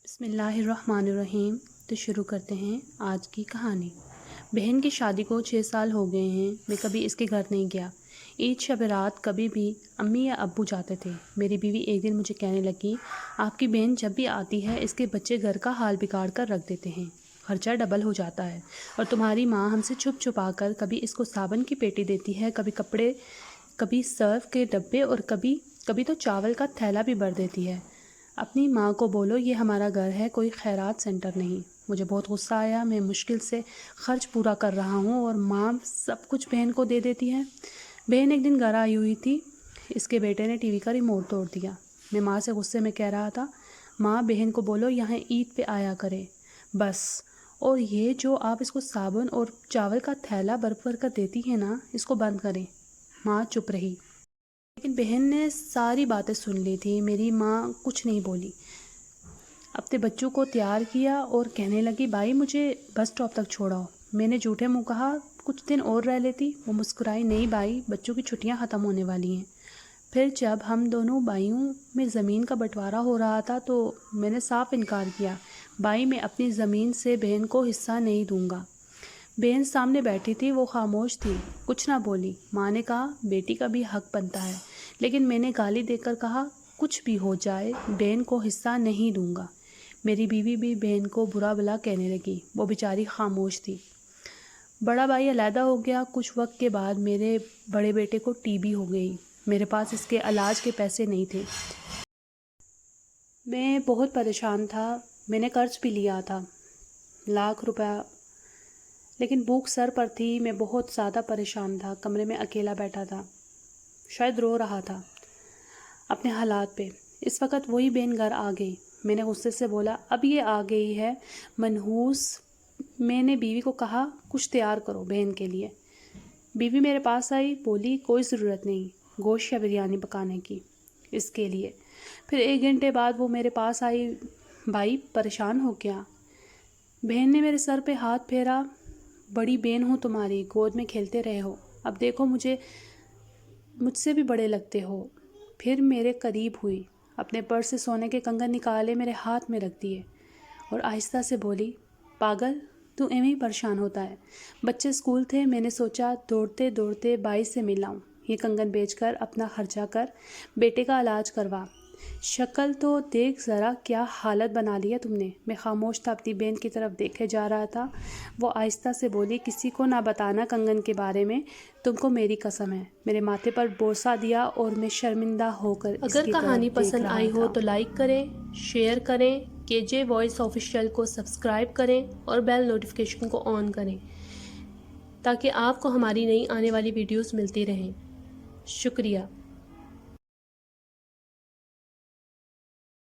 بسم اللہ الرحمن الرحیم۔ تو شروع کرتے ہیں آج کی کہانی۔ بہن کی شادی کو 6 سال ہو گئے ہیں، میں کبھی اس کے گھر نہیں گیا۔ عید شب رات کبھی بھی امی یا ابو جاتے تھے۔ میری بیوی ایک دن مجھے کہنے لگی، آپ کی بہن جب بھی آتی ہے اس کے بچے گھر کا حال بگاڑ کر رکھ دیتے ہیں، خرچہ ڈبل ہو جاتا ہے، اور تمہاری ماں ہم سے چھپ چھپا کر کبھی اس کو صابن کی پیٹی دیتی ہے، کبھی کپڑے، کبھی سرف کے ڈبے، اور کبھی تو چاول کا تھیلا بھی بھر دیتی ہے۔ اپنی ماں کو بولو یہ ہمارا گھر ہے، کوئی خیرات سینٹر نہیں۔ مجھے بہت غصہ آیا، میں مشکل سے خرچ پورا کر رہا ہوں اور ماں سب کچھ بہن کو دے دیتی ہے۔ بہن ایک دن گھر آئی ہوئی تھی، اس کے بیٹے نے ٹی وی کا ریموٹ توڑ دیا۔ میں ماں سے غصے میں کہہ رہا تھا، ماں بہن کو بولو یہاں عید پہ آیا کرے بس، اور یہ جو آپ اس کو صابن اور چاول کا تھیلا بھر کر دیتی ہے نا، اس کو بند کریں۔ ماں چپ رہی، لیکن بہن نے ساری باتیں سن لی تھی۔ میری ماں کچھ نہیں بولی، اپنے بچوں کو تیار کیا اور کہنے لگی، بھائی مجھے بس اسٹاپ تک چھوڑاؤ۔ میں نے جھوٹے منہ کہا، کچھ دن اور رہ لیتی۔ وہ مسکرائی، نہیں بھائی، بچوں کی چھٹیاں ختم ہونے والی ہیں۔ پھر جب ہم دونوں بھائیوں میں زمین کا بٹوارا ہو رہا تھا تو میں نے صاف انکار کیا، بھائی میں اپنی زمین سے بہن کو حصہ نہیں دوں گا۔ بہن سامنے بیٹھی تھی، وہ خاموش تھی، کچھ نہ بولی۔ ماں نے کہا، بیٹی کا بھی حق بنتا ہے، لیکن میں نے گالی دے کر کہا، کچھ بھی ہو جائے بہن کو حصہ نہیں دوں گا۔ میری بیوی بھی بہن کو برا بھلا کہنے لگی، وہ بیچاری خاموش تھی۔ بڑا بھائی علیحدہ ہو گیا۔ کچھ وقت کے بعد میرے بڑے بیٹے کو ٹی بی ہو گئی۔ میرے پاس اس کے علاج کے پیسے نہیں تھے۔ میں بہت پریشان تھا، میں نے قرض بھی لیا تھا لاکھ روپے، لیکن بھوک سر پر تھی۔ میں بہت زیادہ پریشان تھا، کمرے میں اکیلا بیٹھا تھا، شاید رو رہا تھا اپنے حالات پہ۔ اس وقت وہی بہن گھر آ گئی۔ میں نے غصے سے بولا، اب یہ آ گئی ہے منحوس۔ میں نے بیوی کو کہا، کچھ تیار کرو بہن کے لیے۔ بیوی میرے پاس آئی، بولی، کوئی ضرورت نہیں گوشت یا بریانی پکانے کی اس کے لیے۔ پھر 1 گھنٹے بعد وہ میرے پاس آئی، بھائی پریشان ہو کیا؟ بہن نے میرے سر پہ ہاتھ پھیرا، بڑی بہن ہوں تمہاری، گود میں کھیلتے رہے ہو، اب دیکھو مجھ سے بھی بڑے لگتے ہو۔ پھر میرے قریب ہوئی، اپنے پرس سے سونے کے کنگن نکالے، میرے ہاتھ میں رکھ دیے، اور آہستہ سے بولی، پاگل تو ایویں ہی پریشان ہوتا ہے۔ بچے اسکول تھے، میں نے سوچا دوڑتے دوڑتے بائی سے مل آؤں، یہ کنگن بیچ کر اپنا خرچہ کر بیٹے کا علاج کروا۔ شکل تو دیکھ ذرا، کیا حالت بنا لی ہے تم نے۔ میں خاموش تھا، اپنی بہن کی طرف دیکھے جا رہا تھا۔ وہ آہستہ سے بولی، کسی کو نہ بتانا کنگن کے بارے میں، تم کو میری قسم ہے۔ میرے ماتھے پر بوسہ دیا اور میں شرمندہ ہو کر اس کی طرف دیکھ رہا تھا۔ اگر کہانی پسند آئی ہو تو لائک کریں، شیئر کریں، KJ وائس آفیشیل کو سبسکرائب کریں اور بیل نوٹیفیکیشن کو آن کریں تاکہ آپ کو ہماری نئی آنے والی ویڈیوز ملتی رہیں۔ شکریہ۔